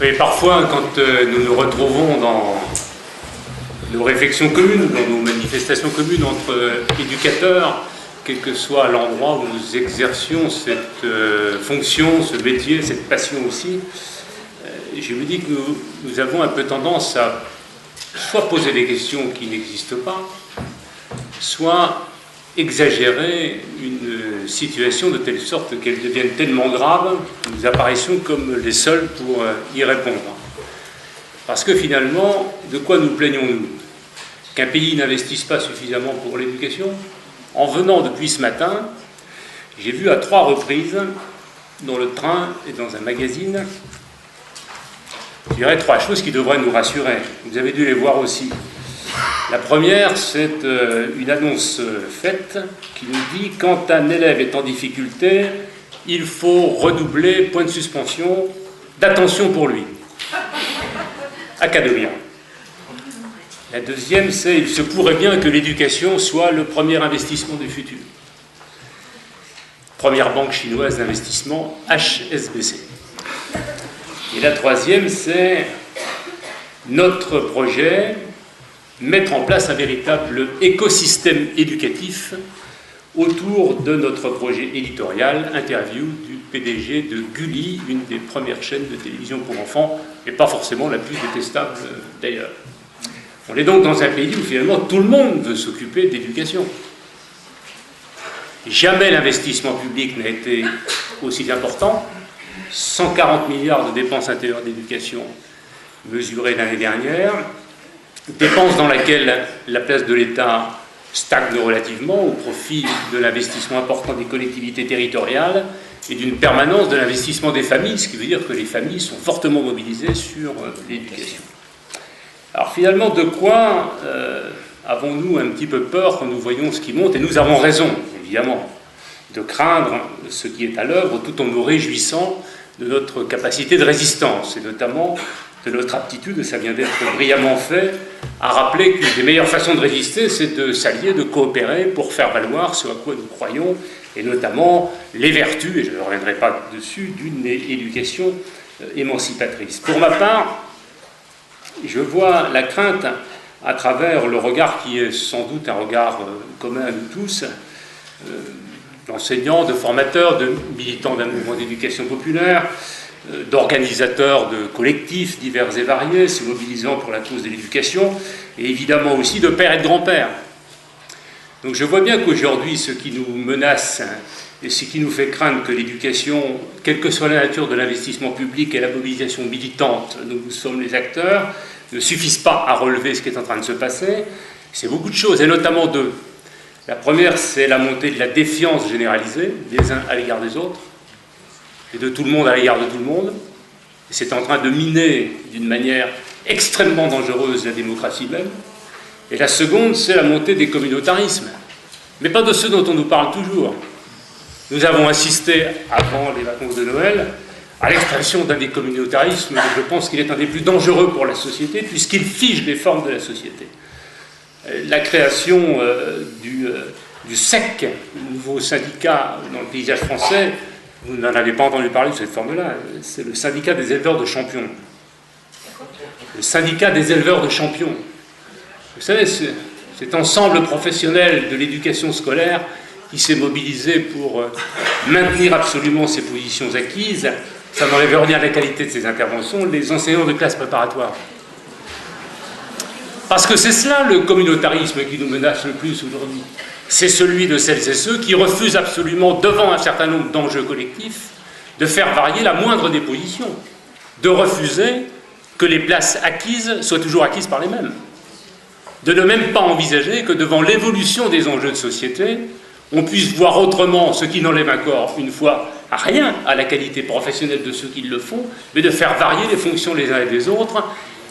Oui, parfois, quand nous nous retrouvons dans nos réflexions communes, dans nos manifestations communes entre éducateurs, quel que soit l'endroit où nous exercions cette fonction, ce métier, cette passion aussi, je me dis que nous avons un peu tendance à soit poser des questions qui n'existent pas, soit exagérer une situation de telle sorte qu'elle devienne tellement grave que nous apparaissions comme les seuls pour y répondre. Parce que finalement, de quoi nous plaignons-nous? Qu'un pays n'investisse pas suffisamment pour l'éducation? En venant depuis ce matin, j'ai vu à 3 reprises, dans le train et dans un magazine, je dirais 3 choses qui devraient nous rassurer. Vous avez dû les voir aussi. La première, c'est une annonce faite qui nous dit « Quand un élève est en difficulté, il faut redoubler, point de suspension, d'attention pour lui. » Académien. La deuxième, c'est « Il se pourrait bien que l'éducation soit le premier investissement du futur. » Première banque chinoise d'investissement, HSBC. Et la troisième, c'est notre projet, mettre en place un véritable écosystème éducatif autour de notre projet éditorial, interview du PDG de Gulli, une des premières chaînes de télévision pour enfants, et pas forcément la plus détestable d'ailleurs. On est donc dans un pays où finalement tout le monde veut s'occuper d'éducation. Jamais l'investissement public n'a été aussi important. 140 milliards de dépenses intérieures d'éducation mesurées l'année dernière, dépenses dans laquelle la place de l'État stagne relativement au profit de l'investissement important des collectivités territoriales et d'une permanence de l'investissement des familles, ce qui veut dire que les familles sont fortement mobilisées sur l'éducation. Alors finalement, de quoi avons-nous un petit peu peur quand nous voyons ce qui monte? Et nous avons raison, évidemment, de craindre ce qui est à l'œuvre, tout en nous réjouissant de notre capacité de résistance, et notamment de notre aptitude, ça vient d'être brillamment fait, à rappeler qu'une des meilleures façons de résister, c'est de s'allier, de coopérer pour faire valoir ce à quoi nous croyons, et notamment les vertus, et je ne reviendrai pas dessus, d'une éducation émancipatrice. Pour ma part, je vois la crainte à travers le regard qui est sans doute un regard commun à nous tous, d'enseignants, de formateurs, de militants d'un mouvement d'éducation populaire, d'organisateurs de collectifs divers et variés, se mobilisant pour la cause de l'éducation, et évidemment aussi de pères et de grands-pères. Donc je vois bien qu'aujourd'hui, ce qui nous menace et ce qui nous fait craindre que l'éducation, quelle que soit la nature de l'investissement public et la mobilisation militante, nous sommes les acteurs, ne suffisent pas à relever ce qui est en train de se passer. C'est beaucoup de choses, et notamment 2. La première, c'est la montée de la défiance généralisée des uns à l'égard des autres, et de tout le monde à l'égard de tout le monde. Et c'est en train de miner d'une manière extrêmement dangereuse la démocratie même. Et la seconde, c'est la montée des communautarismes, mais pas de ceux dont on nous parle toujours. Nous avons assisté, avant les vacances de Noël, à l'expression d'un des communautarismes, et je pense qu'il est un des plus dangereux pour la société, puisqu'il fige les formes de la société. La création du SEC, le nouveau syndicat dans le paysage français, vous n'en avez pas entendu parler de cette forme-là, c'est le syndicat des éleveurs de champions. Le syndicat des éleveurs de champions. Vous savez, cet ensemble professionnel de l'éducation scolaire qui s'est mobilisé pour maintenir absolument ses positions acquises, ça n'enlève rien à la qualité de ses interventions, les enseignants de classe préparatoire. Parce que c'est cela le communautarisme qui nous menace le plus aujourd'hui. C'est celui de celles et ceux qui refusent absolument, devant un certain nombre d'enjeux collectifs, de faire varier la moindre des positions, de refuser que les places acquises soient toujours acquises par les mêmes, de ne même pas envisager que devant l'évolution des enjeux de société, on puisse voir autrement ce qui n'enlève encore, une fois, à rien à la qualité professionnelle de ceux qui le font, mais de faire varier les fonctions les uns et des autres,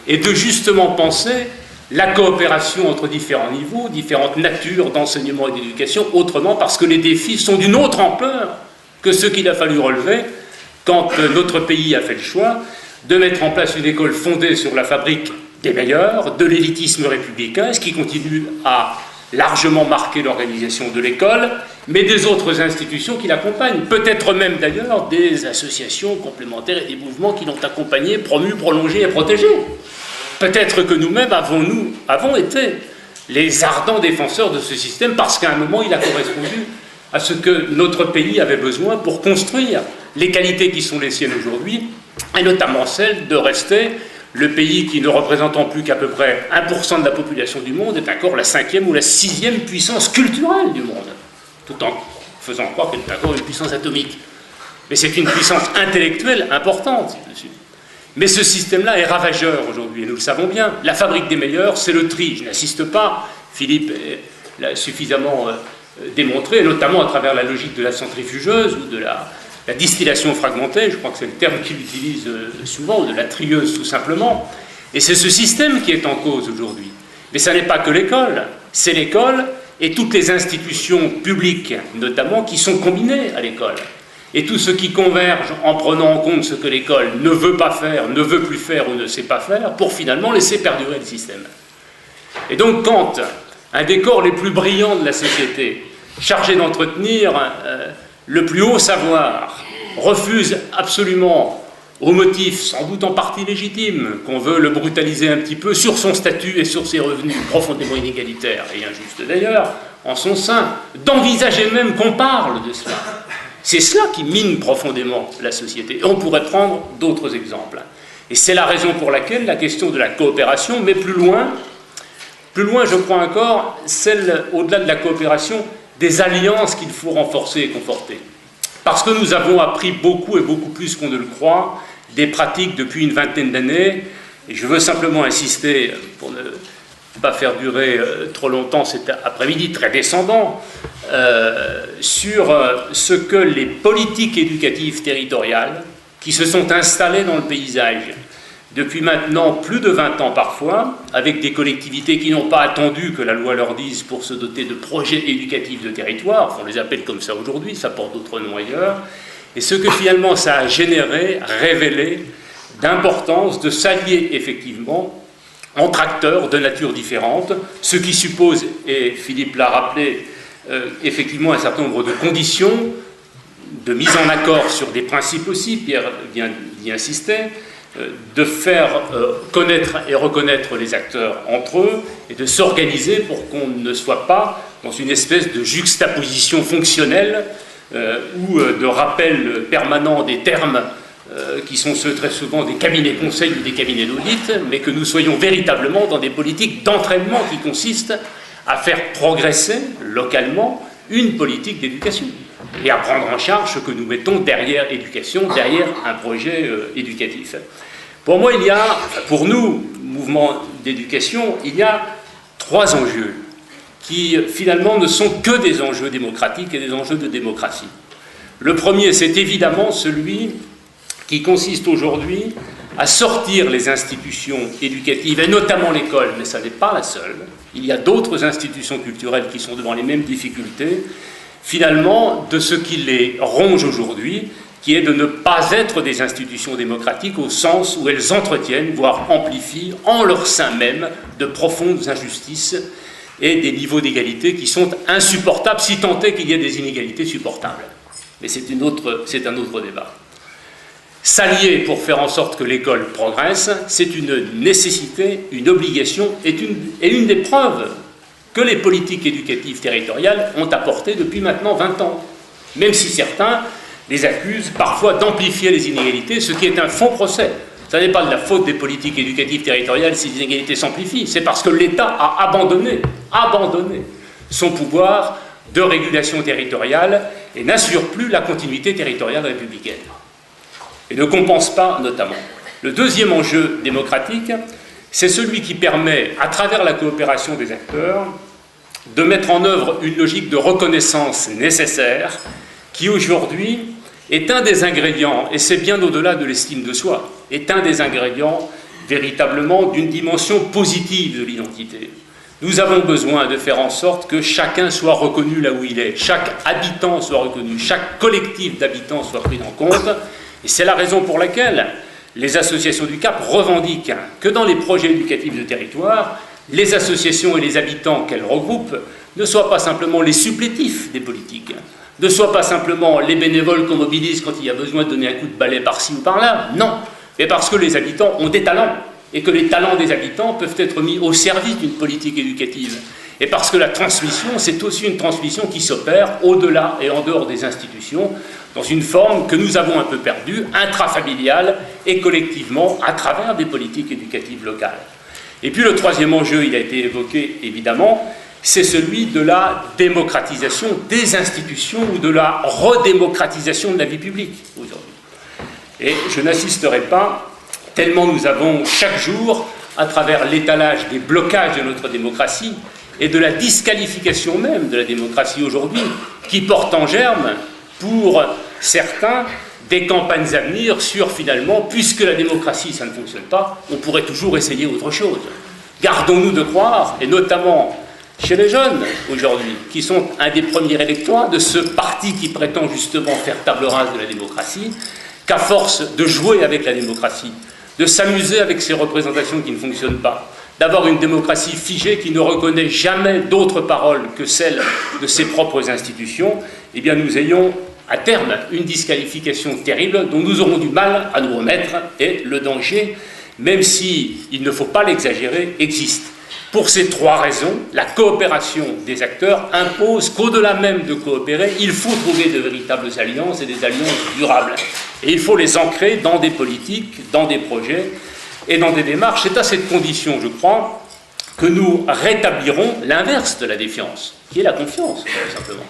et de justement penser la coopération entre différents niveaux, différentes natures d'enseignement et d'éducation, autrement parce que les défis sont d'une autre ampleur que ceux qu'il a fallu relever quand notre pays a fait le choix de mettre en place une école fondée sur la fabrique des meilleurs, de l'élitisme républicain, ce qui continue à largement marqué l'organisation de l'école, mais des autres institutions qui l'accompagnent, peut-être même d'ailleurs des associations complémentaires et des mouvements qui l'ont accompagné, promu, prolongé et protégé. Peut-être que nous-mêmes avons été les ardents défenseurs de ce système parce qu'à un moment il a correspondu à ce que notre pays avait besoin pour construire les qualités qui sont les siennes aujourd'hui, et notamment celle de rester le pays qui, ne représentant plus qu'à peu près 1% de la population du monde, est encore la 5e ou la 6e puissance culturelle du monde, tout en faisant croire qu'elle est encore une puissance atomique. Mais c'est une puissance intellectuelle importante. Mais ce système-là est ravageur aujourd'hui, et nous le savons bien. La fabrique des meilleurs, c'est le tri. Je n'insiste pas, Philippe l'a suffisamment démontré, notamment à travers la logique de la centrifugeuse ou de la distillation fragmentée, je crois que c'est le terme qu'il utilise souvent, ou de la trieuse tout simplement. Et c'est ce système qui est en cause aujourd'hui. Mais ça n'est pas que l'école, c'est l'école et toutes les institutions publiques, notamment, qui sont combinées à l'école. Et tout ce qui converge en prenant en compte ce que l'école ne veut pas faire, ne veut plus faire ou ne sait pas faire, pour finalement laisser perdurer le système. Et donc quand un des corps les plus brillants de la société, chargé d'entretenir le plus haut savoir, refuse absolument, au motif sans doute en partie légitime, qu'on veut le brutaliser un petit peu sur son statut et sur ses revenus profondément inégalitaires, et injustes d'ailleurs, en son sein, d'envisager même qu'on parle de cela. C'est cela qui mine profondément la société. Et on pourrait prendre d'autres exemples. Et c'est la raison pour laquelle la question de la coopération, mais plus loin, je crois encore, celle, au-delà de la coopération, des alliances qu'il faut renforcer et conforter. Parce que nous avons appris beaucoup et beaucoup plus qu'on ne le croit, des pratiques depuis une vingtaine d'années, et je veux simplement insister, pour ne pas faire durer trop longtemps cet après-midi très descendant, sur ce que les politiques éducatives territoriales, qui se sont installées dans le paysage depuis maintenant plus de 20 ans parfois, avec des collectivités qui n'ont pas attendu que la loi leur dise pour se doter de projets éducatifs de territoire, on les appelle comme ça aujourd'hui, ça porte d'autres noms ailleurs, et ce que finalement ça a généré, révélé, d'importance de s'allier effectivement entre acteurs de nature différente, ce qui suppose, et Philippe l'a rappelé, effectivement un certain nombre de conditions, de mise en accord sur des principes aussi, Pierre vient d'y insister, de faire connaître et reconnaître les acteurs entre eux et de s'organiser pour qu'on ne soit pas dans une espèce de juxtaposition fonctionnelle ou de rappel permanent des termes qui sont ceux très souvent des cabinets conseils ou des cabinets d'audit, mais que nous soyons véritablement dans des politiques d'entraînement qui consistent à faire progresser localement une politique d'éducation et à prendre en charge ce que nous mettons derrière éducation, derrière un projet éducatif. Pour moi, pour nous, mouvement d'éducation, il y a 3 enjeux qui finalement ne sont que des enjeux démocratiques et des enjeux de démocratie. Le premier, c'est évidemment celui qui consiste aujourd'hui à sortir les institutions éducatives, et notamment l'école, mais ça n'est pas la seule. Il y a d'autres institutions culturelles qui sont devant les mêmes difficultés, finalement, de ce qui les ronge aujourd'hui, qui est de ne pas être des institutions démocratiques au sens où elles entretiennent, voire amplifient, en leur sein même, de profondes injustices et des niveaux d'égalité qui sont insupportables, si tant est qu'il y ait des inégalités supportables. Mais c'est un autre débat. S'allier pour faire en sorte que l'école progresse, c'est une nécessité, une obligation et une des preuves que les politiques éducatives territoriales ont apportées depuis maintenant 20 ans. Même si certains les accusent parfois d'amplifier les inégalités, ce qui est un faux procès. Ce n'est pas de la faute des politiques éducatives territoriales si les inégalités s'amplifient, c'est parce que l'État a abandonné son pouvoir de régulation territoriale et n'assure plus la continuité territoriale républicaine. Et ne compense pas notamment. Le deuxième enjeu démocratique, c'est celui qui permet, à travers la coopération des acteurs, de mettre en œuvre une logique de reconnaissance nécessaire qui aujourd'hui est un des ingrédients, et c'est bien au-delà de l'estime de soi, est un des ingrédients véritablement d'une dimension positive de l'identité. Nous avons besoin de faire en sorte que chacun soit reconnu là où il est, chaque habitant soit reconnu, chaque collectif d'habitants soit pris en compte, et c'est la raison pour laquelle les associations du Cap revendiquent que dans les projets éducatifs de territoire, les associations et les habitants qu'elles regroupent ne soient pas simplement les supplétifs des politiques, ne soient pas simplement les bénévoles qu'on mobilise quand il y a besoin de donner un coup de balai par-ci ou par-là, non, mais parce que les habitants ont des talents, et que les talents des habitants peuvent être mis au service d'une politique éducative. Et parce que la transmission, c'est aussi une transmission qui s'opère au-delà et en dehors des institutions, dans une forme que nous avons un peu perdue, intrafamiliale et collectivement à travers des politiques éducatives locales. Et puis le troisième enjeu, il a été évoqué évidemment, c'est celui de la démocratisation des institutions ou de la redémocratisation de la vie publique aujourd'hui. Et je n'insisterai pas, tellement nous avons chaque jour, à travers l'étalage des blocages de notre démocratie et de la disqualification même de la démocratie aujourd'hui, qui porte en germe, pour certains, des campagnes à venir sur finalement, puisque la démocratie ça ne fonctionne pas, on pourrait toujours essayer autre chose. Gardons-nous de croire, et notamment chez les jeunes aujourd'hui, qui sont un des premiers électorats de ce parti qui prétend justement faire table rase de la démocratie, qu'à force de jouer avec la démocratie, de s'amuser avec ces représentations qui ne fonctionnent pas, d'avoir une démocratie figée qui ne reconnaît jamais d'autres paroles que celles de ses propres institutions, eh bien nous ayons à terme une disqualification terrible dont nous aurons du mal à nous remettre, et le danger, même s'il ne faut pas l'exagérer, existe. Pour ces trois raisons, la coopération des acteurs impose qu'au-delà même de coopérer, il faut trouver de véritables alliances et des alliances durables. Et il faut les ancrer dans des politiques, dans des projets et dans des démarches. C'est à cette condition, je crois, que nous rétablirons l'inverse de la défiance, qui est la confiance, tout simplement.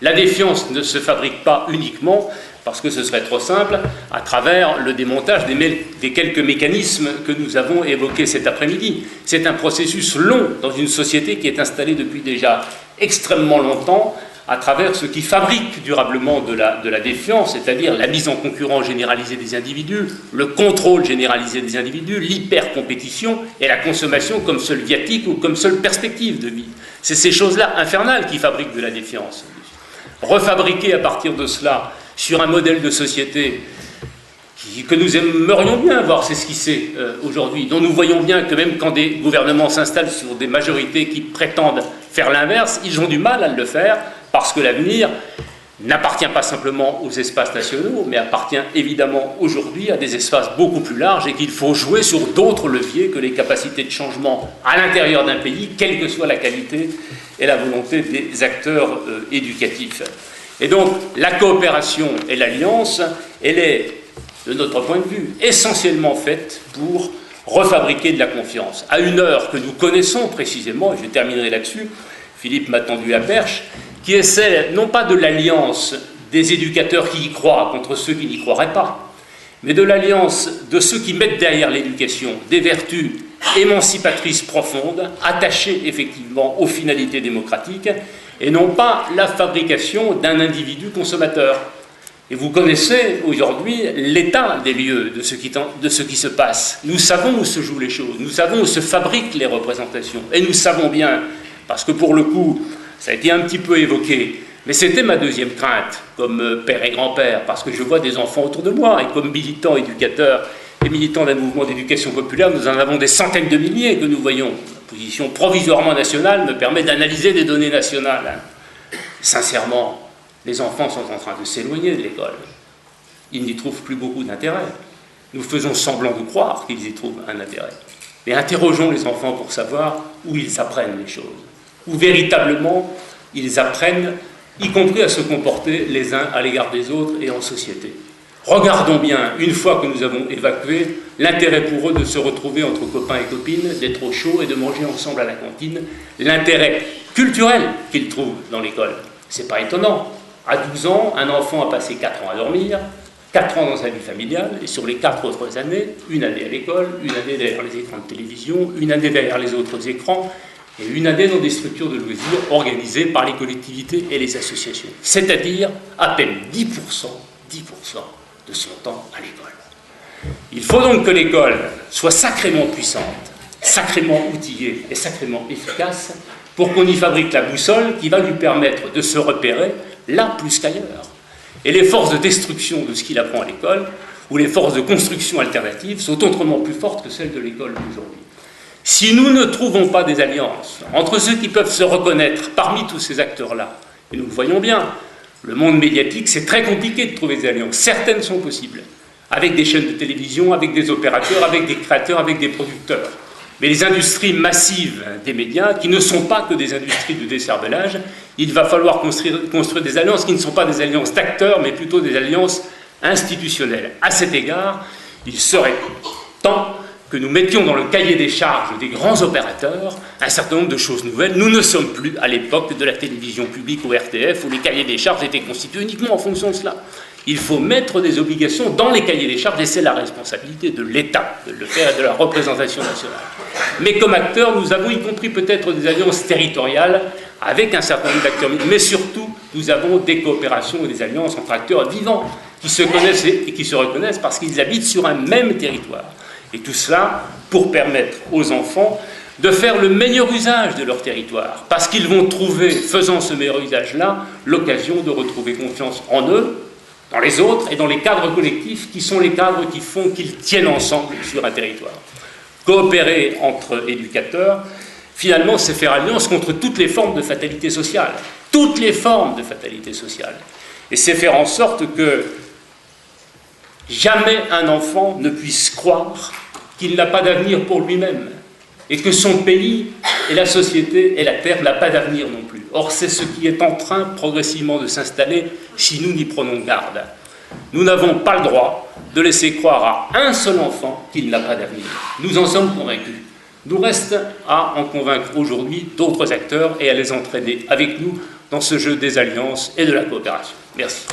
La défiance ne se fabrique pas uniquement, parce que ce serait trop simple, à travers le démontage des quelques mécanismes que nous avons évoqués cet après-midi. C'est un processus long dans une société qui est installée depuis déjà extrêmement longtemps, à travers ce qui fabrique durablement de la défiance, c'est-à-dire la mise en concurrence généralisée des individus, le contrôle généralisé des individus, l'hyper-compétition et la consommation comme seul viatique ou comme seule perspective de vie. C'est ces choses-là infernales qui fabriquent de la défiance. Refabriquer à partir de cela sur un modèle de société que nous aimerions bien voir s'esquisser aujourd'hui, dont nous voyons bien que même quand des gouvernements s'installent sur des majorités qui prétendent faire l'inverse, ils ont du mal à le faire, parce que l'avenir n'appartient pas simplement aux espaces nationaux, mais appartient évidemment aujourd'hui à des espaces beaucoup plus larges, et qu'il faut jouer sur d'autres leviers que les capacités de changement à l'intérieur d'un pays, quelle que soit la qualité et la volonté des acteurs éducatifs. Et donc, la coopération et l'alliance, elle est, de notre point de vue, essentiellement faite pour refabriquer de la confiance. À une heure que nous connaissons précisément, et je terminerai là-dessus, Philippe m'a tendu la perche, qui est celle, non pas de l'alliance des éducateurs qui y croient contre ceux qui n'y croiraient pas, mais de l'alliance de ceux qui mettent derrière l'éducation des vertus émancipatrices profondes, attachées effectivement aux finalités démocratiques, et non pas la fabrication d'un individu consommateur. Et vous connaissez aujourd'hui l'état des lieux de ce qui se passe. Nous savons où se jouent les choses, nous savons où se fabriquent les représentations, et nous savons bien, parce que pour le coup, ça a été un petit peu évoqué, mais c'était ma deuxième crainte, comme père et grand-père, parce que je vois des enfants autour de moi, et comme militant éducateur et militant d'un mouvement d'éducation populaire, nous en avons des centaines de milliers que nous voyons. La position provisoirement nationale me permet d'analyser des données nationales. Sincèrement, les enfants sont en train de s'éloigner de l'école. Ils n'y trouvent plus beaucoup d'intérêt. Nous faisons semblant de croire qu'ils y trouvent un intérêt. Mais interrogeons les enfants pour savoir où ils apprennent les choses, où véritablement ils apprennent, y compris à se comporter les uns à l'égard des autres et en société. Regardons bien, une fois que nous avons évacué, l'intérêt pour eux de se retrouver entre copains et copines, d'être au chaud et de manger ensemble à la cantine, l'intérêt culturel qu'ils trouvent dans l'école. C'est pas étonnant. À 12 ans, un enfant a passé 4 ans à dormir, 4 ans dans sa vie familiale, et sur les 4 autres années, une année à l'école, une année derrière les écrans de télévision, une année derrière les autres écrans, et une année dans des structures de loisirs organisées par les collectivités et les associations. C'est-à-dire à peine 10% de son temps à l'école. Il faut donc que l'école soit sacrément puissante, sacrément outillée et sacrément efficace pour qu'on y fabrique la boussole qui va lui permettre de se repérer là plus qu'ailleurs. Et les forces de destruction de ce qu'il apprend à l'école, ou les forces de construction alternatives, sont autrement plus fortes que celles de l'école d'aujourd'hui. Si nous ne trouvons pas des alliances entre ceux qui peuvent se reconnaître parmi tous ces acteurs-là, et nous le voyons bien, le monde médiatique, c'est très compliqué de trouver des alliances. Certaines sont possibles, avec des chaînes de télévision, avec des opérateurs, avec des créateurs, avec des producteurs. Mais les industries massives des médias, qui ne sont pas que des industries de décervelage, il va falloir construire des alliances qui ne sont pas des alliances d'acteurs, mais plutôt des alliances institutionnelles. À cet égard, il serait temps que nous mettions dans le cahier des charges des grands opérateurs un certain nombre de choses nouvelles. Nous ne sommes plus à l'époque de la télévision publique ou RTF, où les cahiers des charges étaient constitués uniquement en fonction de cela. Il faut mettre des obligations dans les cahiers des charges, et c'est la responsabilité de l'État de le faire et de la représentation nationale. Mais comme acteurs, nous avons y compris peut-être des alliances territoriales avec un certain nombre d'acteurs, mais surtout, nous avons des coopérations et des alliances entre acteurs vivants qui se connaissent et qui se reconnaissent parce qu'ils habitent sur un même territoire. Et tout cela pour permettre aux enfants de faire le meilleur usage de leur territoire, parce qu'ils vont trouver, faisant ce meilleur usage-là, l'occasion de retrouver confiance en eux, dans les autres et dans les cadres collectifs qui sont les cadres qui font qu'ils tiennent ensemble sur un territoire. Coopérer entre éducateurs, finalement, c'est faire alliance contre toutes les formes de fatalité sociale. Toutes les formes de fatalité sociale. Et c'est faire en sorte que jamais un enfant ne puisse croire qu'il n'a pas d'avenir pour lui-même et que son pays et la société et la terre n'ont pas d'avenir non plus. Or, c'est ce qui est en train progressivement de s'installer si nous n'y prenons garde. Nous n'avons pas le droit de laisser croire à un seul enfant qu'il n'a pas d'avenir. Nous en sommes convaincus. Nous reste à en convaincre aujourd'hui d'autres acteurs et à les entraîner avec nous dans ce jeu des alliances et de la coopération. Merci.